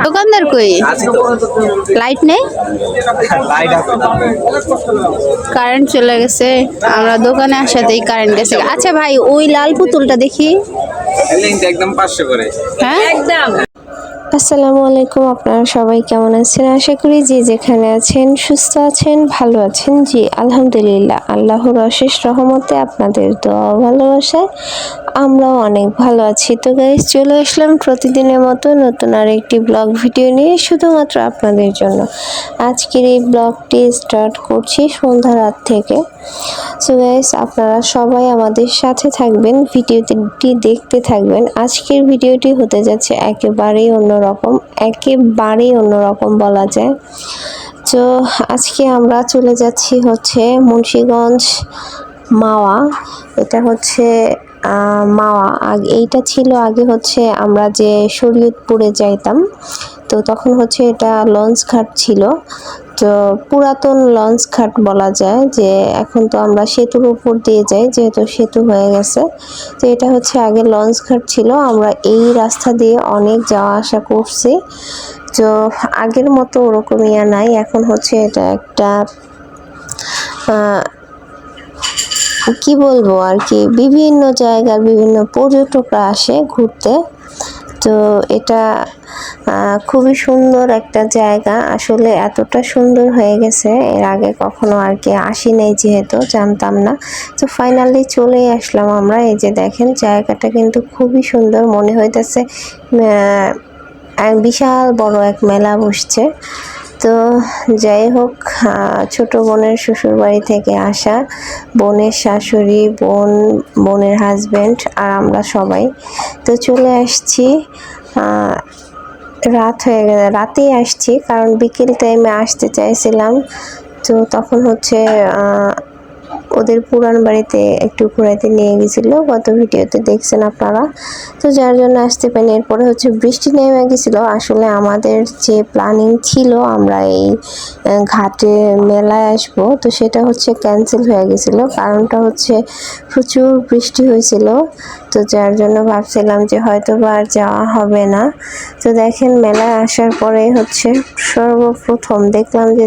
দোকানদার কই? লাইট নেই, কারেন্ট চলে গেছে। আমরা দোকানে আসাতেই কারেন্ট গেছে। আচ্ছা ভাই, ওই লাল পুতুলটা দেখি। একদম 500 করে। হ্যাঁ একদম। আসসালামু আলাইকুম, আপনারা সবাই কেমন আছেন? আশা করি যে যেখানে আছেন সুস্থ আছেন, ভালো আছেন। জি আলহামদুলিল্লাহ, আল্লাহর অশেষ রহমতে আপনাদের দোয়া ভালোবাসায় আমরাও অনেক ভালো আছি। তো গাইস, চলে আসলাম প্রতিদিনের মতো নতুন আর একটি ব্লগ ভিডিও নিয়ে, শুধুমাত্র আপনাদের জন্য। আজকের এই ব্লগটি স্টার্ট করছি সন্ধ্যা রাত থেকে। সো গাইস, আপনারা সবাই আমাদের সাথে থাকবেন, ভিডিওটি দেখতে থাকবেন। আজকের ভিডিওটি হতে যাচ্ছে একেবারেই অন্যরকম বলা যায়। তো আজকে আমরা চলে যাচ্ছি হচ্ছে মুন্সিগঞ্জ মাওয়া। এটা হচ্ছে মাওয়া। এইটা ছিল আগে হচ্ছে আমরা যে শরীয়তপুরে যাইতাম, তো তখন হচ্ছে এটা লঞ্চ ঘাট ছিল। তো পুরাতন লঞ্চ ঘাট বলা যায়, যে এখন তো আমরা সেতুর উপর দিয়ে যাই, যেহেতু সেতু হয়ে গেছে। তো এটা হচ্ছে আগে লঞ্চ ঘাট ছিল, আমরা এই রাস্তা দিয়ে অনেক যাওয়া আসা করছি। তো আগের মতো ওরকম নাই, এখন হচ্ছে এটা একটা কি বলবো আর কি, বিভিন্ন জায়গার বিভিন্ন পর্যটকরা আসে ঘুরতে। তো এটা খুবই সুন্দর একটা জায়গা, আসলে এতটা সুন্দর হয়ে গেছে, এর আগে কখনো আর কি আসি নাই, যেহেতু জানতাম না। তো ফাইনালি চলে আসলাম আমরা। এই যে দেখেন, জায়গাটা কিন্তু খুবই সুন্দর, মনে হইতেছে বিশাল বড় এক মেলা বসছে। তো যাই হোক, ছোট বোনের শ্বশুর বাড়ি থেকে আসা, বোনের শাশুড়ি, বোনের হাজবেন্ড আর আমরা সবাই তো চলে আসছি। রাত হয়ে গেছে, রাতেই আসছি, কারণ বিকেল টাইমে আসতে চাইছিলাম। তো তখন হচ্ছে ওদের পুরান বাড়িতে একটু ঘুরাইতে নিয়ে গেছিল, গত ভিডিওতে দেখছেন আপনারা। তো যার জন্য আসতে পারিনি। এরপরে হচ্ছে বৃষ্টি নেমে গেছিলো। আসলে আমাদের যে প্ল্যানিং ছিল আমরা এই ঘাটে মেলায় আসবো, তো সেটা হচ্ছে ক্যান্সেল হয়ে গেছিলো। কারণটা হচ্ছে প্রচুর বৃষ্টি হয়েছিল, তো যার জন্য ভাবছিলাম যে হয়তো বা আর যাওয়া হবে না। তো দেখেন, মেলায় আসার পরে হচ্ছে সর্বপ্রথম দেখলাম যে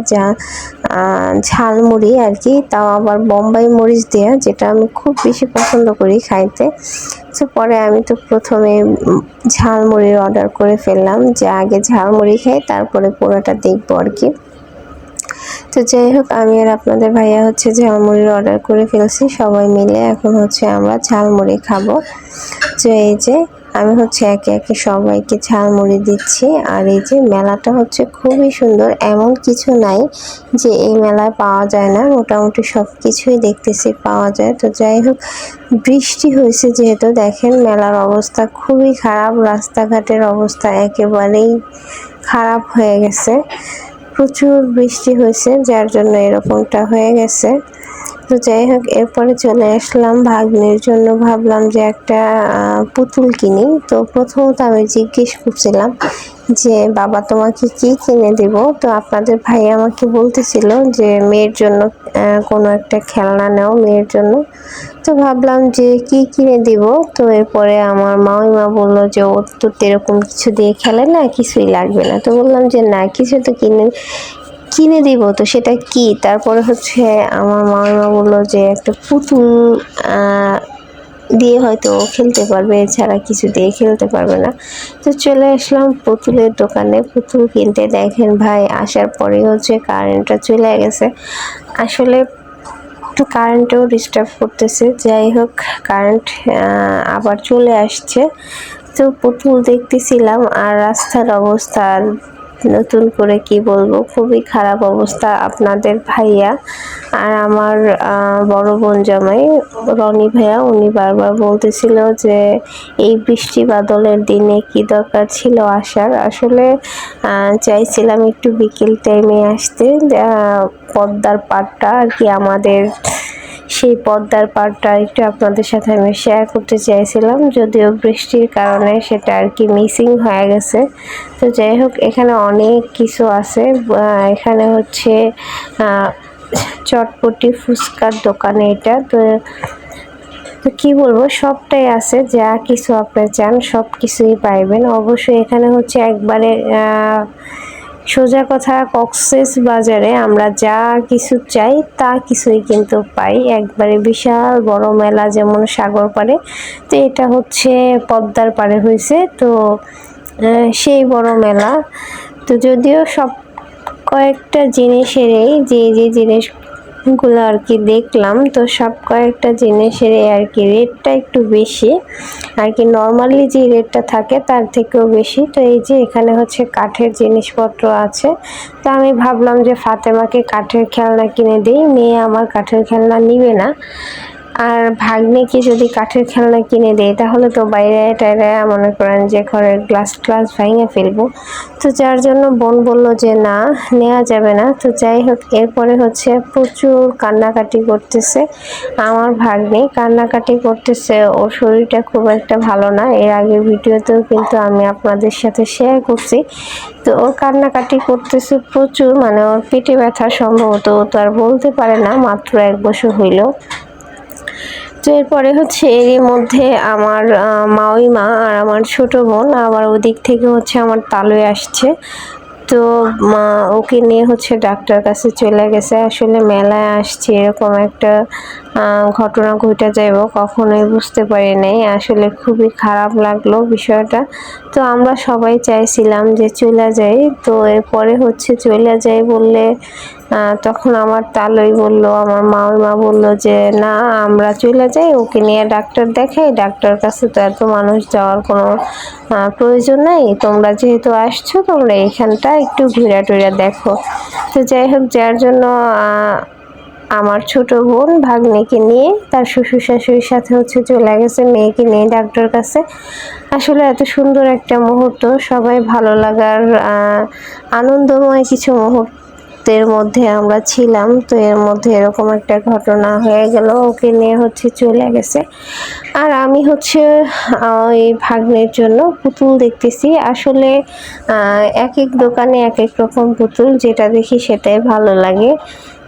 ঝালমুড়ি আর কি, তাও আবার বোম্বাই মরিচ দেওয়া, যেটা আমি খুব বেশি পছন্দ করি খাইতে। তো পরে আমি তো প্রথমে ঝালমুড়ির অর্ডার করে ফেললাম, যে আগে ঝালমুড়ি খাই, তারপরে পুরোটা দেখবো আর কি। তো যাই হোক, আমি আর আপনাদের ভাইয়া হচ্ছে ঝালমুড়ির অর্ডার করে ফেলছি সবাই মিলে। এখন হচ্ছে আমরা ঝালমুড়ি খাবো। তো এই যে আমি হচ্ছে একে একে সবাইকে ঝালমুড়ি দিচ্ছি। আর এই যে মেলাটা হচ্ছে খুবই সুন্দর, এমন কিছু নাই যে এই মেলায় পাওয়া যায় না, মোটামুটি সব কিছুই দেখতেছি পাওয়া যায়। তো যাই হোক, বৃষ্টি হয়েছে যেহেতু, দেখেন মেলার অবস্থা খুবই খারাপ, রাস্তাঘাটের অবস্থা একেবারেই খারাপ হয়ে গেছে। প্রচুর বৃষ্টি হয়েছে, যার জন্য এরকমটা হয়ে গেছে। তো যাই হোক, এরপরে চলে আসলাম ভাগ্নির জন্য, ভাবলাম যে একটা পুতুল কিনি। তো প্রথমত আমি জিজ্ঞেস করছিলাম যে বাবা তোমাকে কি কিনে দেব। তো আপনাদের ভাই আমাকে বলতেছিল যে মেয়ের জন্য কোনো একটা খেলনা নাও মেয়ের জন্য। তো ভাবলাম যে কি কিনে দিব। তো এরপরে আমার মামিমা বললো যে ওর তো এরকম কিছু দিয়ে খেলে না, কিছুই লাগবে না। তো বললাম যে না, কিছু তো কিনে দিব, তো সেটা কি। তারপরে হচ্ছে আমার মামিমা বললো যে একটা পুতুল দিয়ে হয়তো খেলতে পারবে, এছাড়া কিছু দিয়ে খেলতে পারবে না। তো চলে আসলাম পুতুলের দোকানে পুতুল কিনতে। দেখেন ভাই, আসার পরে হচ্ছে কারেন্টটা চলে গেছে। আসলে তো কারেন্টও ডিস্টার্ব করতেছে। যাই হোক, কারেন্ট আবার চলে আসছে। তো পুতুল দেখতেছিলাম, আর রাস্তার অবস্থা নতুন করে কি বলবো, খুবই খারাপ অবস্থা। আপনাদের ভাইয়া আর আমার বড় বোন জামাই রনি ভাইয়া, উনি বারবার বলতেছিল যে এই বৃষ্টি বাদলের দিনে কি দরকার ছিল আসার। আসলে চাইছিলাম একটু বিকেল টাইমে আসতে, পদ্মার পাড়টা আর কি, আমাদের সেই পদ্মার পাড়টা একটু আপনাদের সাথে আমি শেয়ার করতে চাইছিলাম, যদিও বৃষ্টির কারণে সেটা আর কি মিসিং হয়ে গেছে। তো যাই হোক, এখানে অনেক কিছু আছে। এখানে হচ্ছে চটপটি ফুচকার দোকানে এটা। তো তো কি বলবো, সবটাই আছে, যা কিছু আপনি চান সব কিছুই পাইবেন। অবশ্যই এখানে হচ্ছে একবারে সোজা কথা, কক্সেস বাজারে আমরা যা কিছু চাই তা কিছুই কিন্তু পাই। একবারে বিশাল বড় মেলা, যেমন সাগর পাড়ে, তো এটা হচ্ছে পদ্মার পাড়ে হয়েছে, তো সেই বড় মেলা। তো যদিও সব কয়েকটা জিনিসেরই যে জিনিসগুলো আর কি দেখলাম, তো সব কয়েকটা জিনিসের আর কি রেটটা একটু বেশি আর কি, নর্মালি যে রেটটা থাকে তার থেকেও বেশি। তো এই যে এখানে হচ্ছে কাঠের জিনিসপত্র আছে, তো আমি ভাবলাম যে ফাতেমাকে কাঠের খেলনা কিনে দিই, মেয়ে আমার কাঠের খেলনা নিবে না। আর ভাগ্নিকে যদি কাঠের খেলনা কিনে দেয় তাহলে তো বাইরে টাইরে মনে করেন যে ঘরের গ্লাস ভেঙে ফেলবো। তো যার জন্য বোন বলল যে না, নেওয়া যাবে না। তো যাই হোক, এরপরে হচ্ছে প্রচুর কান্নাকাটি করতেছে আমার ভাগ্নি, কান্নাকাটি করতেছে, ওর শরীরটা খুব একটা ভালো না। এর আগের ভিডিওতেও কিন্তু আমি আপনাদের সাথে শেয়ার করছি। তো ওর কান্নাকাটি করতেছে প্রচুর, মানে ওর পেটে ব্যথা সম্ভবত, ও তো আর বলতে পারে না, মাত্র 1 বছর হইল। তো এরপরে হচ্ছে এরই মধ্যে আমার মাওইমা আর আমার ছোট বোন, আবার ওদিক থেকে হচ্ছে আমার তালুই আসছে। তো ওকে নিয়ে হচ্ছে ডাক্তার কাছে চলে গেছে। আসলে মেলায় আসছে এরকম একটা ঘটনা ঘটে যাইব কখনোই বুঝতে পারি নাই, আসলে খুবই খারাপ লাগলো বিষয়টা। তো আমরা সবাই চাইছিলাম যে চলে যাই, তো এরপরে হচ্ছে চলে যাই বললে তখন আমার তালই বলল, আমার মা বলল যে না, আমরা চলে যাই, ওকে নিয়ে ডাক্তার দেখাই, ডাক্তার কাছে তো এত মানুষ যাওয়ার কোনো প্রয়োজন নাই, তোমরা যেহেতু আসছো তোমরা এইখানটা একটু ঘুরে টুরে দেখো। তো যাই হোক, যার জন্য আমার ছোট বোন ভাগ্নিকে নিয়ে তার শ্বশুর শাশুড়ির সাথে হচ্ছে চলে গেছে মেয়েকে নিয়ে ডাক্তার কাছে। আসলে এত সুন্দর একটা মুহূর্ত, সবাই ভালো লাগার আনন্দময় কিছু মুহূর্তের মধ্যে আমরা ছিলাম। তো এর মধ্যে এরকম একটা ঘটনা হয়ে গেল, ওকে নিয়ে হচ্ছে চলে গেছে। আর আমি হচ্ছে ওই ভাগ্নের জন্য পুতুল দেখতেছি। আসলে এক এক দোকানে এক এক রকম পুতুল, যেটা দেখি সেটাই ভালো লাগে।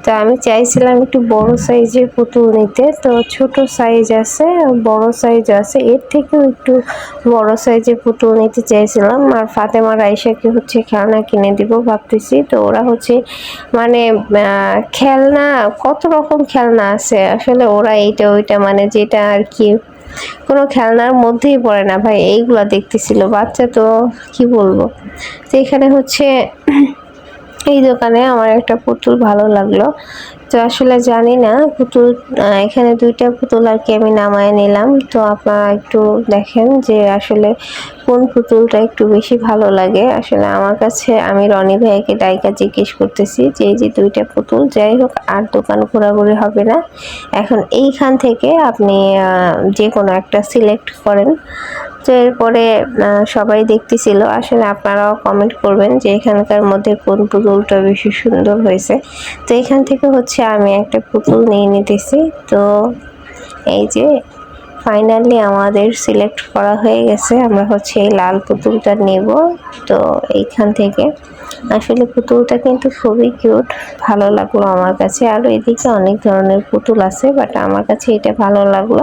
তো আমি চাইছিলাম একটু বড় সাইজের পুতুল নিতে, তো ছোট সাইজ আছে, বড় সাইজ আছে, এর থেকেও একটু বড় সাইজের পুতুল নিতে চাইছিলাম। আর ফাতেমা রাইসাকে হচ্ছে খেলনা কিনে দিব ভাবতেছি। তো ওরা হচ্ছে মানে খেলনা, কত রকম খেলনা আছে আসলে, ওরা এইটা ওইটা মানে যেটা আর কি কোনো খেলনার মধ্যেই পড়ে না ভাই, এইগুলা দেখতেছিল বাচ্চা, তো কি বলবো। তো এখানে হচ্ছে এই দোকানে আমার একটা পুতুল ভালো লাগলো। তো আসলে জানি না পুতুল, এখানে 2টা পুতুল আর কি আমি নামায় নিলাম। তো আপনারা একটু দেখেন যে আসলে কোন পুতুলটা একটু বেশি ভালো লাগে। আসলে আমার কাছে, আমি রনি ভাইকে ডাইকা জিজ্ঞেস করতেছি যে এই যে 2টা পুতুল, যাই হোক আর দোকান ঘোরাঘুরি হবে না, এখন এইখান থেকে আপনি যে কোনো একটা সিলেক্ট করেন। তো এরপরে সবাই দেখতেছিল, আসলে আপনারাও কমেন্ট করবেন যে এখানকার মধ্যে কোন পুতুলটা বেশি সুন্দর হয়েছে। তো এখান থেকে হচ্ছে আমি একটা পুতুল নিয়ে নিতেছি। তো এই যে ফাইনালি আমাদের সিলেক্ট করা হয়ে গেছে, আমরা হচ্ছে এই লাল পুতুলটা নেব। তো এইখান থেকে আসলে পুতুলটা কিন্তু খুবই কিউট, ভালো লাগলো আমার কাছে। আর এদিকে অনেক ধরনের পুতুল আছে, বাট আমার কাছে এটা ভালো লাগলো।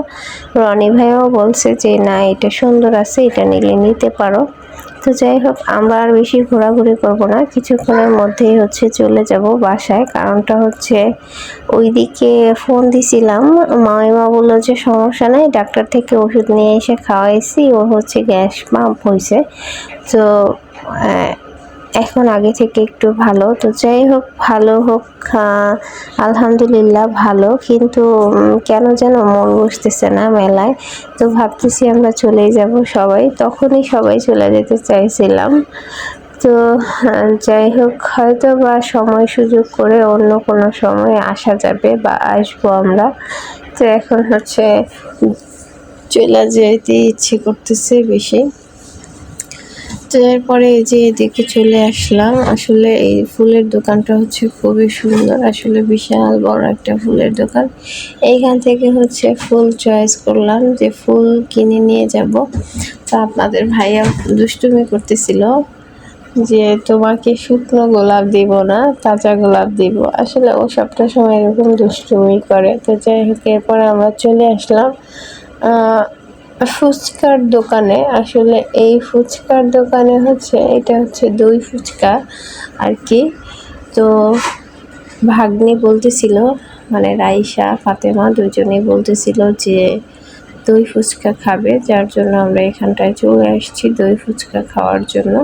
রনি ভাইও বলছে যে না, এটা সুন্দর আছে, এটা নিতে পারো। তো যাই হোক, আমরা আর বেশি ঘোরাঘুরি করব না, কিছুক্ষণের মধ্যেই হচ্ছে চলে যাব বাসায়। কারণটা হচ্ছে ওইদিকে ফোন দিছিলাম, মামিমা বললো যে সমস্যা নাই, ডাক্তার থেকে ওষুধ নিয়ে এসে খাওয়াইছি, ওর হচ্ছে গ্যাস পাম্প হয়েছে, তো এখন আগে থেকে একটু ভালো। তো যাই হোক, ভালো হোক, আলহামদুলিল্লাহ ভালো, কিন্তু কেন যেন মন বসতেছে না মেলায়। তো ভাবতেছি আমরা চলেই যাব সবাই, তখনই সবাই চলে যেতে চাইছিলাম। তো যাই হোক, হয়তো বা সময় সুযোগ করে অন্য কোনো সময় আসা যাবে বা আসবো আমরা। তো এখন হচ্ছে চলে যেতে ইচ্ছে করতেছে বেশি। তো এরপরে এই যে এদিকে চলে আসলাম। আসলে এই ফুলের দোকানটা হচ্ছে খুবই সুন্দর, আসলে বিশাল বড় একটা ফুলের দোকান। এইখান থেকে হচ্ছে ফুল চয়েস করলাম যে ফুল কিনে নিয়ে যাব। তো আপনাদের ভাইয়া দুষ্টুমি করতেছিল যে তোমাকে শুকনো গোলাপ দিব না, তাজা গোলাপ দিব। আসলে ও সবটা সময় এরকম দুষ্টুমি করে। তো যাই হোক, এরপরে আমরা চলে আসলাম ফুচকার দোকানে, আসলে এই ফুচকার দোকানে হচ্ছে এটা হচ্ছে দই ফুচকা আর কি। তো ভাগ্নি বলতেছিল, মানে রাইসা ফাতেমা দুজনেই বলতেছিল যে দই ফুচকা খাবে, যার জন্য আমরা এখানটায় চলে আসছি দই ফুচকা খাওয়ার জন্য।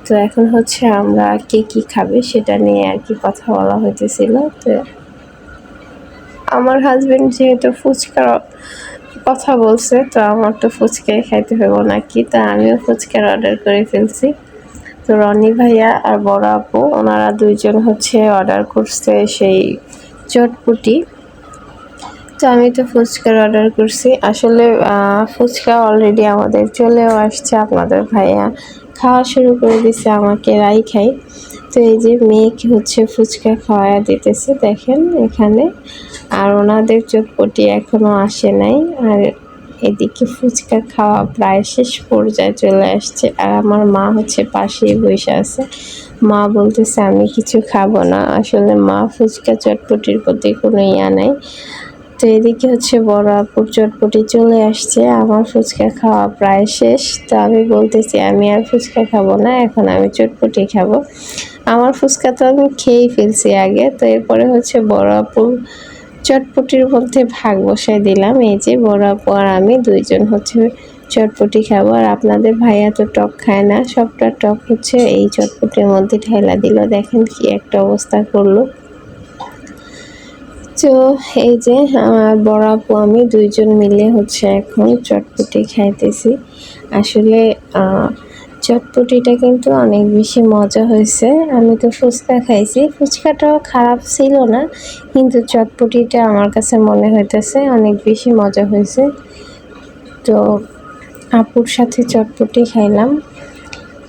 তো এখন হচ্ছে আমরা কে কি খাবে সেটা নিয়ে আর কি কথা বলা হইতেছিল। তো আমার হাজবেন্ড যেহেতু ফুচকার কথা বলছে, তো আমার তো ফুচকাই খাইতে হবে নাকি, তা আমিও ফুচকার অর্ডার করে ফেলছি। তো রনি ভাইয়া আর বড় আপু ওনারা দুইজন হচ্ছে অর্ডার করছে সেই চটপটি। তো আমি তো ফুচকার অর্ডার করছি। আসলে ফুচকা অলরেডি আমাদের চলেও আসছে, আপনাদের ভাইয়া খাওয়া শুরু করে দিছে, আমাকে রাই খাই। তো এই যে মেয়েকে হচ্ছে ফুচকা খাওয়া দিতেছে দেখেন এখানে, আর ওনাদের চটপটি এখনো আসে নাই। আর এদিকে ফুচকা খাওয়া প্রায় শেষ পর্যায়ে চলে আসছে, আর আমার মা হচ্ছে পাশেই বসে আছে। মা বলতেছে আমি কিছু খাবো না, আসলে মা ফুচকা চটপটির প্রতি কোনো ইয়া নাই। তো এদিকে হচ্ছে বড় আপুর চটপটি চলে আসছে, আমার ফুচকা খাওয়া প্রায় শেষ। তো আমি বলতেছি আমি আর ফুচকা খাবো না, এখন আমি চটপটি খাবো। আমার ফুচকা তো আমি খেয়েই ফেলছি আগে। তো এরপরে হচ্ছে বড় আপুর চটপটির মধ্যে ভাগ বসায় দিলাম। এই যে বড় আপু আর আমি দুইজন হচ্ছে চটপটি খাবো, আর আপনাদের ভাইয়া তো টক খায় না, সবটা টক হচ্ছে এই চটপটির মধ্যে ঢেলা দিল। দেখেন কি একটা অবস্থা করলো। তো এই যে আমার বড় আপু আমি দুইজন মিলে হচ্ছে এখন চটপটি খাইতেছি। আসলে চটপটিটা কিন্তু অনেক বেশি মজা হয়েছে। আমি তো ফুচকা খাইছি, ফুচকাটাও খারাপ ছিল না, কিন্তু চটপটিটা আমার কাছে মনে হইতেছে অনেক বেশি মজা হয়েছে। তো আপুর সাথে চটপটি খাইলাম।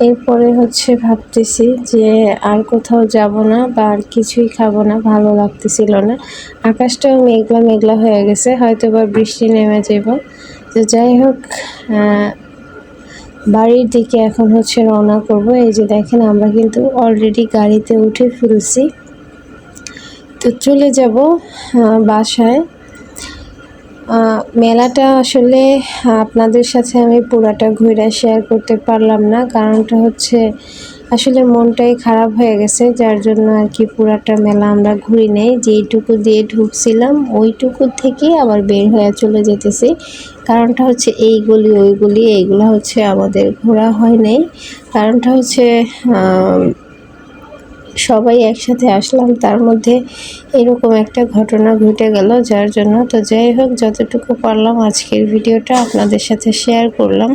এরপরে হচ্ছে ভাবতেছি যে আর কোথাও যাব না বা আর কিছুই খাবো না, ভালো লাগতেছিল না। আকাশটাও মেঘলা মেঘলা হয়ে গেছে, হয়তো বা বৃষ্টি নেমে যাব। তো যাই হোক, বাড়ির দিকে এখন হচ্ছে রওনা করব। এই যে দেখেন আমরা কিন্তু অলরেডি গাড়িতে উঠে ফেলছি, তো চলে যাব বাসায়। মেলাটা আসলে আপনাদের সাথে আমি পুরাটা ঘুরে শেয়ার করতে পারলাম না, কারণটা হচ্ছে আসলে মনটাই খারাপ হয়ে গেছে, যার জন্য আর কি পুরাটা মেলা আমরা ঘুরি নেই। যেইটুকু দিয়ে ঢুকছিলাম ওইটুকু থেকেই আবার বের হয়ে চলে যেতেছি। কারণটা হচ্ছে এই গলি ওই গলি এইগুলো হচ্ছে আমাদের ঘোরা হয় নাই। কারণটা হচ্ছে সবাই একসাথে আসলাম, তার মধ্যে এরকম একটা ঘটনা ঘটে গেল, যার জন্য। তো যাই হোক, যতটুকু পারলাম আজকের ভিডিওটা আপনাদের সাথে শেয়ার করলাম।